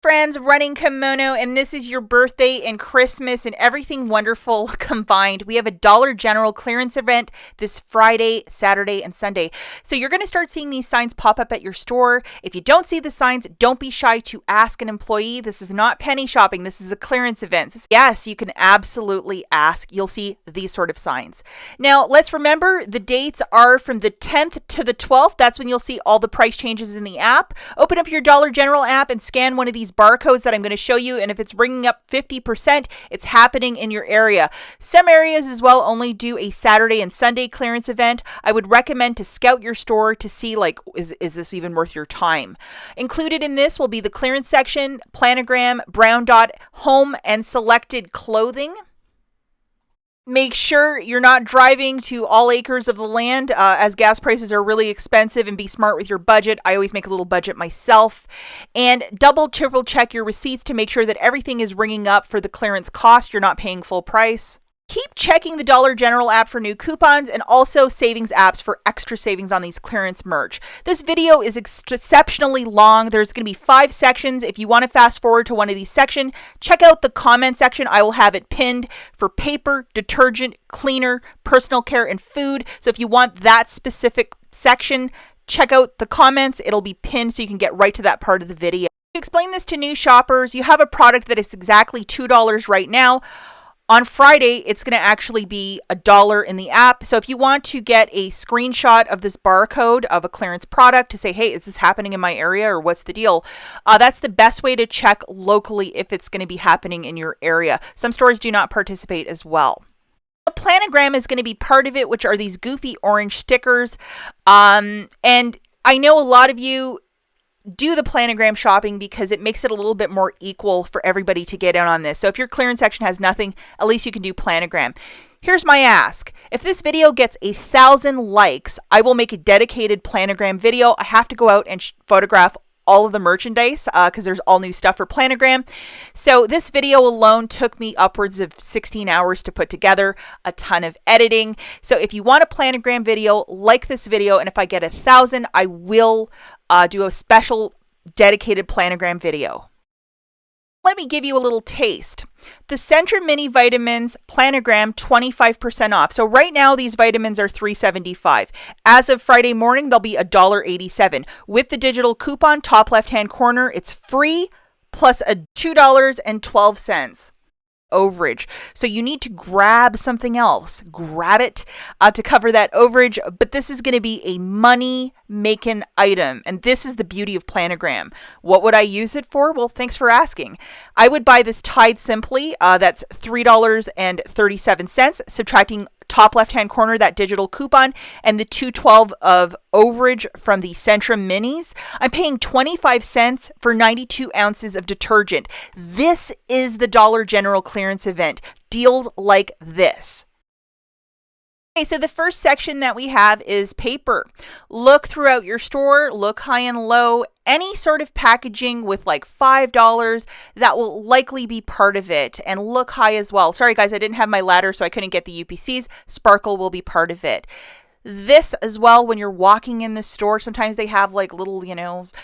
Friends, running kimono, and this is your birthday and Christmas and everything wonderful combined. We have a Dollar General clearance event this Friday, Saturday, and Sunday. So you're going to start seeing these signs pop up at your store. If you don't see the signs, don't be shy to ask an employee. This is not penny shopping. This is a clearance event. Yes, you can absolutely ask. You'll see these sort of signs. Now, let's remember the dates are from the 10th to the 12th. That's when you'll see all the price changes in the app. Open up your Dollar General app and scan one of these barcodes that I'm going to show you, and if it's bringing up 50%, it's happening in your area. Some areas as well only do a Saturday and Sunday clearance event. I would recommend to scout your store to see, like, is this even worth your time? Included in this will be the clearance section, planogram, brown dot, home, and selected clothing. Make sure you're not driving to all acres of the land as gas prices are really expensive, and be smart with your budget. I always make a little budget myself. And double, triple check your receipts to make sure that everything is ringing up for the clearance cost. You're not paying full price. Keep checking the Dollar General app for new coupons and also savings apps for extra savings on these clearance merch. This video is exceptionally long. There's going to be 5 sections. If you want to fast forward to one of these sections, check out the comment section. I will have it pinned for paper, detergent, cleaner, personal care, and food. So if you want that specific section, check out the comments. It'll be pinned so you can get right to that part of the video. To explain this to new shoppers, you have a product that is exactly $2 right now. On Friday, it's going to actually be $1 in the app. So if you want to get a screenshot of this barcode of a clearance product to say, hey, is this happening in my area, or what's the deal? That's the best way to check locally if it's going to be happening in your area. Some stores do not participate as well. A planogram is going to be part of it, which are these goofy orange stickers. And I know a lot of you do the planogram shopping because it makes it a little bit more equal for everybody to get in on this. So if your clearance section has nothing, at least you can do planogram. Here's my ask. If this video gets 1,000 likes, I will make a dedicated planogram video. I have to go out and photograph all of the merchandise because there's all new stuff for planogram. So this video alone took me upwards of 16 hours to put together, a ton of editing. So if you want a planogram video, like this video, and if I get 1,000, I will do a special dedicated planogram video. Let me give you a little taste. The Centrum Mini Vitamins planogram, 25% off. So right now these vitamins are $3.75. As of Friday morning, they'll be $1.87. With the digital coupon, top left-hand corner, it's free plus a $2.12 overage. So you need to grab something else. Grab it to cover that overage. But this is going to be a money-making item. And this is the beauty of planogram. What would I use it for? Well, thanks for asking. I would buy this Tide Simply. That's $3.37, subtracting top left-hand corner, that digital coupon, and the $2.12 of overage from the Centrum Minis. I'm paying 25 cents for 92 ounces of detergent. This is the Dollar General clearance event. Deals like this. Okay, so the first section that we have is paper. Look throughout your store, look high and low. Any sort of packaging with like $5, that will likely be part of it. And look high as well. Sorry guys, I didn't have my ladder, so I couldn't get the UPCs. Sparkle will be part of it. This as well, when you're walking in the store, sometimes they have like little,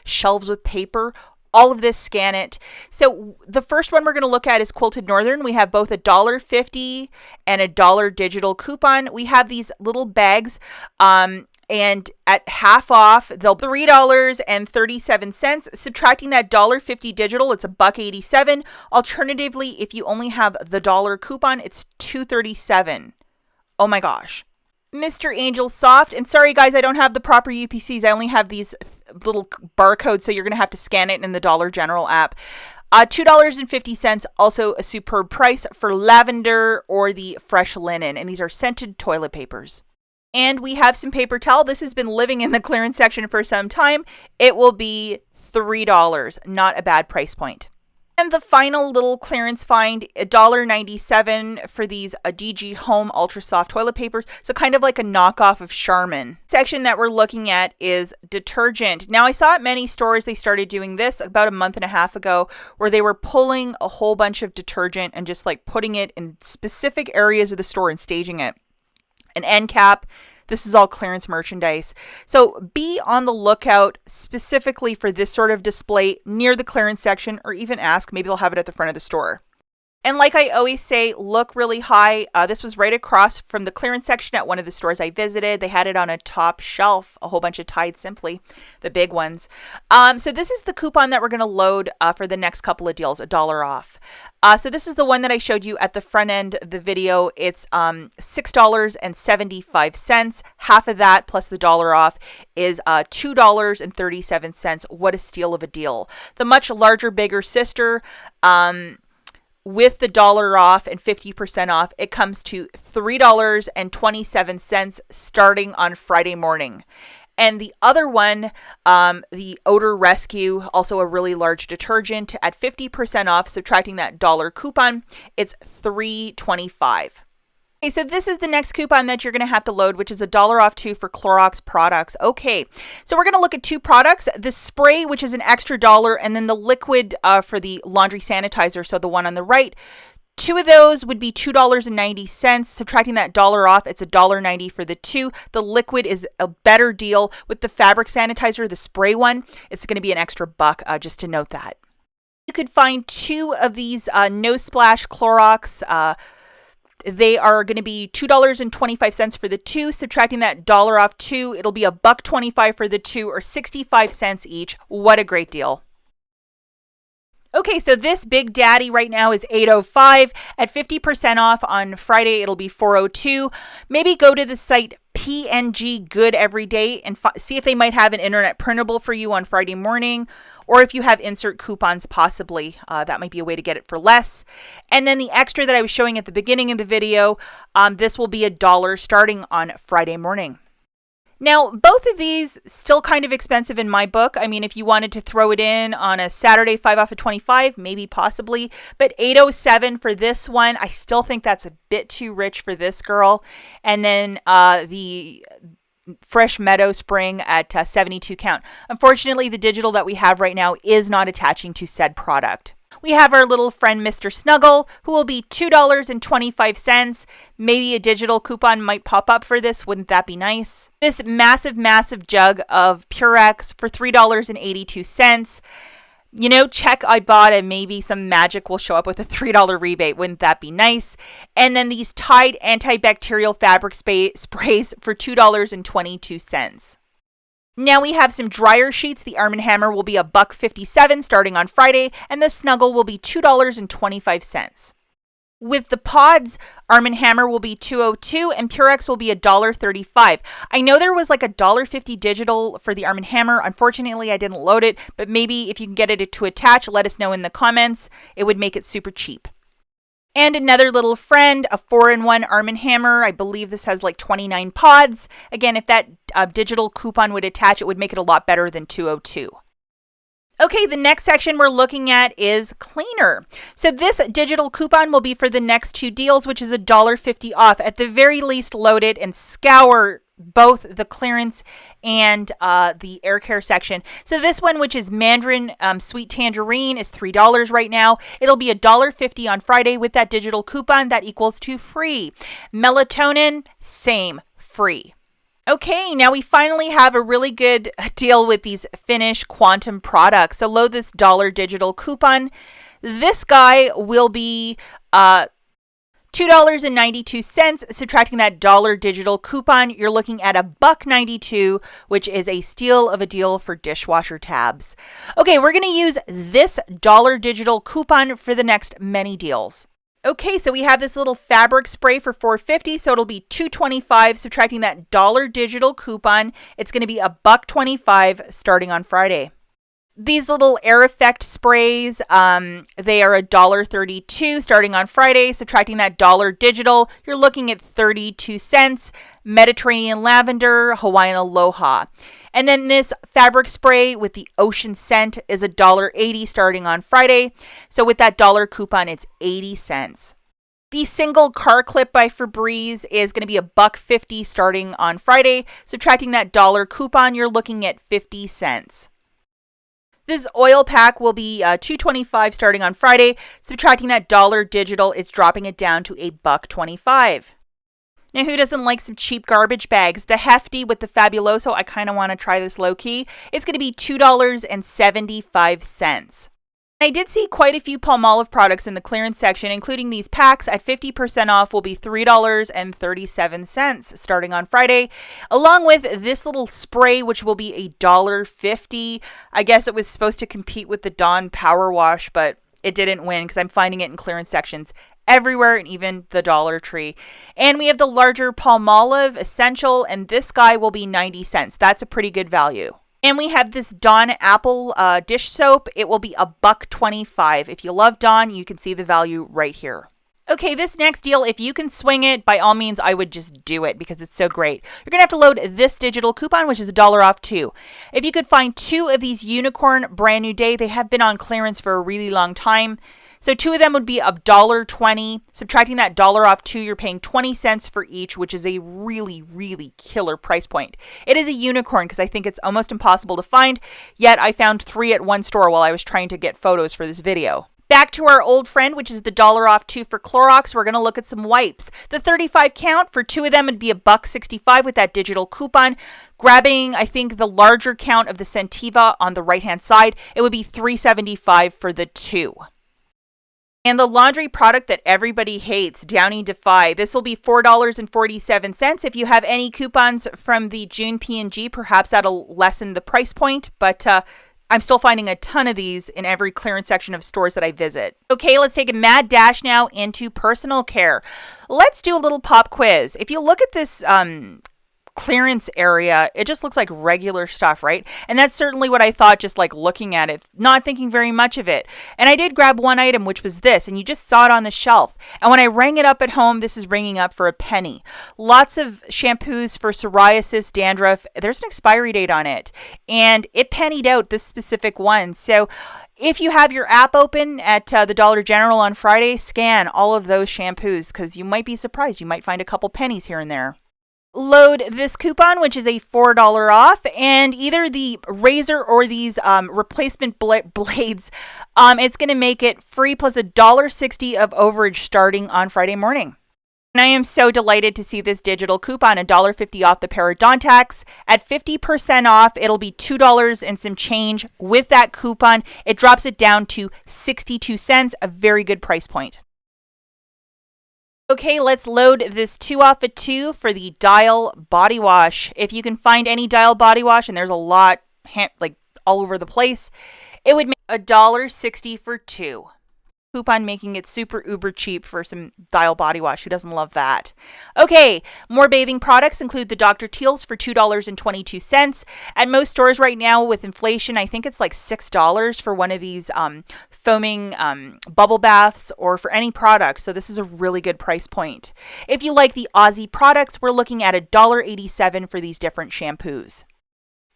shelves with paper. All of this, scan it. So the first one we're going to look at is Quilted Northern. We have both a $1.50 and a $1 digital coupon. We have these little bags, and at half off, they'll be $3.37. Subtracting that $1.50 digital, it's $1.87. Alternatively, if you only have the $1 coupon, it's $2.37. Oh my gosh. Mr. Angel Soft, and sorry guys, I don't have the proper UPCs. I only have these little barcodes, so you're going to have to scan it in the Dollar General app. $2.50, also a superb price for lavender or the fresh linen, and these are scented toilet papers. And we have some paper towel. This has been living in the clearance section for some time. It will be $3, not a bad price point. And the final little clearance find, $1.97 for these DG Home Ultra Soft toilet papers. So kind of like a knockoff of Charmin. Section that we're looking at is detergent. Now I saw at many stores they started doing this about a month and a half ago, where they were pulling a whole bunch of detergent and just like putting it in specific areas of the store and staging it. An end cap, This is all clearance merchandise. So be on the lookout specifically for this sort of display near the clearance section, or even ask, maybe they'll have it at the front of the store. And like I always say, look really high. This was right across from the clearance section at one of the stores I visited. They had it on a top shelf, a whole bunch of Tide Simply, the big ones. So this is the coupon that we're going to load for the next couple of deals, $1 off. So this is the one that I showed you at the front end of the video. It's $6.75. Half of that plus the $1 off is $2.37. What a steal of a deal. The much larger, bigger sister, with the $1 off and 50% off, it comes to $3.27 starting on Friday morning. And the other one, the Odor Rescue, also a really large detergent, at 50% off, subtracting that $1 coupon, it's $3.25. Okay, so this is the next coupon that you're going to have to load, which is $1 off too for Clorox products. Okay, so we're going to look at two products, the spray, which is an extra $1, and then the liquid for the laundry sanitizer, so the one on the right. Two of those would be $2.90. Subtracting that $1 off, it's $1.90 for the two. The liquid is a better deal. With the fabric sanitizer, the spray one, it's going to be an extra $1, just to note that. You could find two of these No Splash Clorox. They are going to be $2.25 for the two. Subtracting that $1 off two, it'll be $1.25 for the two, or 65 cents each. What a great deal. Okay, so this Big Daddy right now is $8.05. At 50% off on Friday, it'll be $4.02. Maybe go to the site PNG Good Every Day and see if they might have an internet printable for you on Friday morning, or if you have insert coupons, possibly. That might be a way to get it for less. And then the extra that I was showing at the beginning of the video, this will be $1 starting on Friday morning. Now, both of these still kind of expensive in my book. I mean, if you wanted to throw it in on a Saturday, 5 off of 25, maybe possibly. But $8.07 for this one, I still think that's a bit too rich for this girl. And then the Fresh Meadow Spring at 72 count. Unfortunately, the digital that we have right now is not attaching to said product. We have our little friend Mr. Snuggle, who will be $2.25. Maybe a digital coupon might pop up for this. Wouldn't that be nice? This massive, massive jug of Purex for $3.82. You know, check IBOTTA. Maybe some magic will show up with a $3 rebate. Wouldn't that be nice? And then these Tide antibacterial fabric sprays for $2.22. Now we have some dryer sheets. The Arm & Hammer will be $1.57 starting on Friday, and the Snuggle will be $2.25. With the pods, Arm & Hammer will be $2.02 and Purex will be $1.35. I know there was like $1.50 digital for the Arm & Hammer. Unfortunately, I didn't load it, but maybe if you can get it to attach, let us know in the comments. It would make it super cheap. And another little friend, a 4-in-1 Arm & Hammer. I believe this has like 29 pods. Again, if that digital coupon would attach, it would make it a lot better than $2.02. Okay, the next section we're looking at is cleaner. So this digital coupon will be for the next two deals, which is $1.50 off. At the very least, load it and scour both the clearance and the air care section. So this one, which is Mandarin Sweet Tangerine, is $3 right now. It'll be $1.50 on Friday with that digital coupon. That equals to free. Melatonin, same, free. Okay, now we finally have a really good deal with these Finish Quantum products. So load this $1 digital coupon. This guy will be $2.92. Subtracting that $1 digital coupon, you're looking at $1.92, which is a steal of a deal for dishwasher tabs. Okay, we're going to use this $1 digital coupon for the next many deals. Okay, so we have this little fabric spray for $4.50, so it'll be $2.25. Subtracting that $1 digital coupon, it's going to be $1.25 starting on Friday. These little air effect sprays, they are $1.32 starting on Friday. Subtracting that $1 digital, you're looking at 32 cents. Mediterranean lavender, Hawaiian aloha. And then this fabric spray with the ocean scent is $1.80 starting on Friday. So with that $1 coupon, it's 80 cents. The single car clip by Febreze is going to be $1.50 starting on Friday. Subtracting that $1 coupon, you're looking at 50 cents. This oil pack will be $2.25 starting on Friday. Subtracting that $1 digital, it's dropping it down to $1.25. Now, who doesn't like some cheap garbage bags? The Hefty with the Fabuloso, I kind of want to try this low-key. It's going to be $2.75. I did see quite a few Palmolive products in the clearance section, including these packs at 50% off will be $3.37 starting on Friday, along with this little spray, which will be $1.50. I guess it was supposed to compete with the Dawn Power Wash, but it didn't win because I'm finding it in clearance sections everywhere and even the Dollar Tree. And we have the larger Palmolive Essential, and this guy will be 90 cents. That's a pretty good value. And we have this Dawn Apple dish soap. It will be $1.25. If you love Dawn, you can see the value right here. Okay, this next deal, if you can swing it, by all means, I would just do it because it's so great. You're going to have to load this digital coupon, which is $1 off too. If you could find 2 of these Unicorn Brand New Day, they have been on clearance for a really long time. So 2 of them would be $1.20. Subtracting that $1 off 2, you're paying 20 cents for each, which is a really, really killer price point. It is a unicorn because I think it's almost impossible to find, yet I found 3 at one store while I was trying to get photos for this video. Back to our old friend, which is the $1 off 2 for Clorox. We're going to look at some wipes. The 35 count for 2 of them would be $1.65 with that digital coupon. Grabbing, I think, the larger count of the Scentiva on the right-hand side, it would be $3.75 for the 2. And the laundry product that everybody hates, Downy Defy, this will be $4.47. If you have any coupons from the June P&G, perhaps that'll lessen the price point, but I'm still finding a ton of these in every clearance section of stores that I visit. Okay, let's take a mad dash now into personal care. Let's do a little pop quiz. If you look at this clearance area, it just looks like regular stuff, right? And that's certainly what I thought just like looking at it, not thinking very much of it. And I did grab one item, which was this, and you just saw it on the shelf. And when I rang it up at home, this is ringing up for a penny. Lots of shampoos for psoriasis, dandruff. There's an expiry date on it, and it pennied out this specific one. So if you have your app open at the Dollar General on Friday, scan all of those shampoos because you might be surprised. You might find a couple pennies here and there. Load this coupon, which is a $4 off, and either the razor or these replacement blades, it's going to make it free plus $1.60 of overage starting on Friday morning. And I am so delighted to see this digital coupon, $1.50 off the Parodontax. At 50% off, it'll be $2 and some change. With that coupon, it drops it down to 62 cents, a very good price point. Okay, let's load this 2 off of 2 for the Dial Body Wash. If you can find any Dial Body Wash, and there's a lot like all over the place, it would make $1.60 for 2. Coupon making it super uber cheap for some Dial Body Wash. Who doesn't love that? Okay, more bathing products include the Dr. Teal's for $2.22. At most stores right now with inflation, I think it's like $6 for one of these foaming bubble baths or for any product. So this is a really good price point. If you like the Aussie products, we're looking at $1.87 for these different shampoos.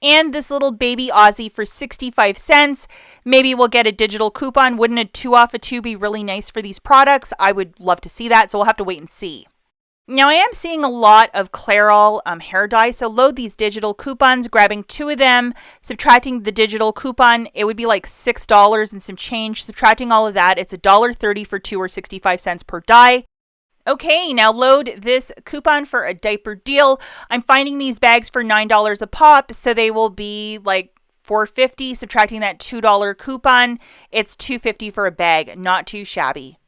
And this little baby Aussie for 65 cents. Maybe we'll get a digital coupon. Wouldn't a 2 off of 2 be really nice for these products? I would love to see that, so we'll have to wait and see. Now, I am seeing a lot of Clairol hair dye, so load these digital coupons, grabbing 2 of them, subtracting the digital coupon, it would be like $6 and some change. Subtracting all of that, it's $1.30 for 2 or 65 cents per dye. Okay, now load this coupon for a diaper deal. I'm finding these bags for $9 a pop, so they will be like $4.50. Subtracting that $2 coupon, it's $2.50 for a bag. Not too shabby.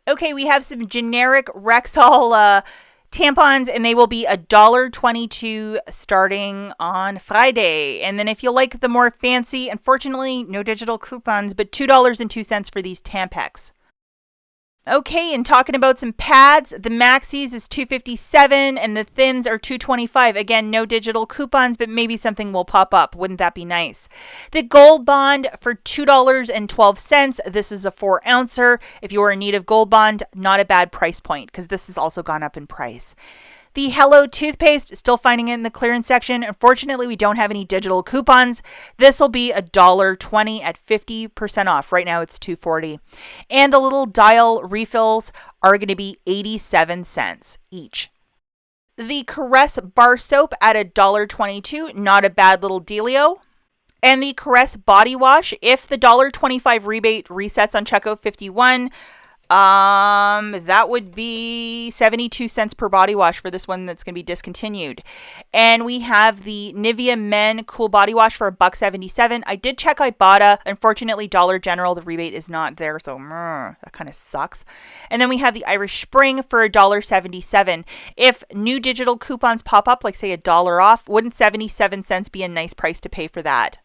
Okay, we have some generic Rexall tampons, and they will be $1.22 starting on Friday. And then if you like the more fancy, unfortunately, no digital coupons, but $2.02 for these Tampax. Okay, and talking about some pads, the Maxis is $2.57 and the Thins are $2.25. Again, no digital coupons, but maybe something will pop up. Wouldn't that be nice? The Gold Bond for $2.12. This is a 4-ouncer. If you are in need of Gold Bond, not a bad price point because this has also gone up in price. The Hello toothpaste, still finding it in the clearance section. Unfortunately, we don't have any digital coupons. This will be $1.20 at 50% off. Right now, it's $2.40. And the little Dial refills are going to be 87 cents each. The Caress bar soap at $1.22, not a bad little dealio. And the Caress body wash, if the $1.25 rebate resets on checkout 51, That would be 72 cents per body wash for this one that's going to be discontinued. And we have the Nivea Men Cool Body Wash for $1.77. I did check IBOTTA. Unfortunately, Dollar General, the rebate is not there, so that kind of sucks. And then we have the Irish Spring for $1.77. If new digital coupons pop up, like say $1 off, wouldn't 77 cents be a nice price to pay for that?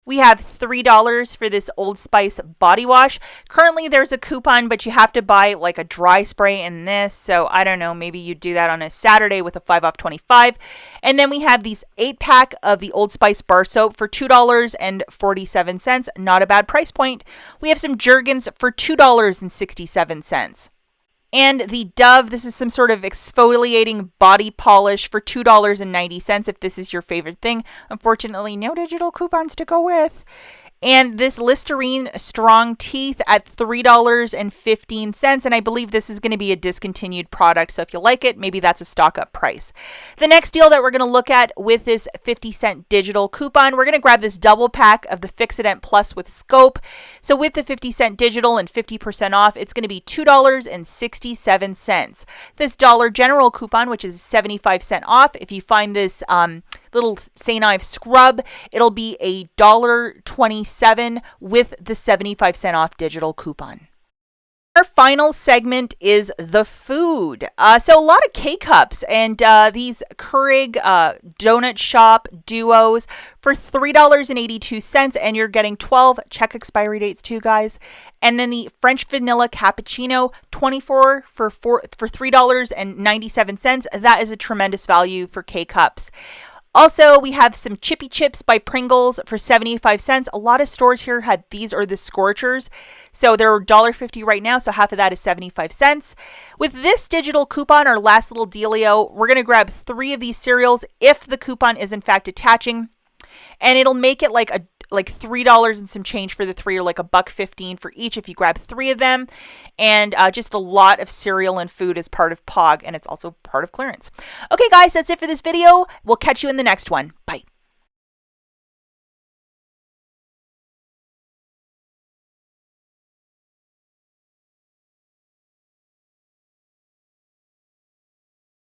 We have $3 for this Old Spice body wash. Currently, there's a coupon, but you have to buy like a dry spray in this. So I don't know, maybe you do that on a Saturday with a 5 off 25. And then we have these 8-pack of the Old Spice bar soap for $2.47. Not a bad price point. We have some Jergens for $2.67. And the Dove, this is some sort of exfoliating body polish for $2.90 if this is your favorite thing. Unfortunately, no digital coupons to go with. And this Listerine Strong Teeth at $3.15. And I believe this is going to be a discontinued product. So if you like it, maybe that's a stock up price. The next deal that we're going to look at with this 50-cent digital coupon, we're going to grab this double pack of the Fixodent Plus with Scope. So with the 50-cent digital and 50% off, it's going to be $2.67. This Dollar General coupon, which is 75% off, if you find this little St. Ives scrub, it'll be $1.27 with the 75% off digital coupon. Our final segment is the food. So a lot of K-Cups and these Keurig Donut Shop Duos for $3.82, and you're getting 12. Check expiry dates too, guys. And then the French Vanilla Cappuccino, 24 for $3.97. That is a tremendous value for K-Cups. Also, we have some Chippy Chips by Pringles for 75 cents. A lot of stores here had these or the Scorchers. So they're $1.50 right now, so half of that is 75 cents. With this digital coupon, our last little dealio, we're going to grab 3 of these cereals if the coupon is in fact attaching. And it'll make it like $3 and some change for the 3, or like $1.15 for each if you grab 3 of them. And just a lot of cereal and food as part of POG, and it's also part of clearance. Okay, guys, that's it for this video. We'll catch you in the next one. Bye.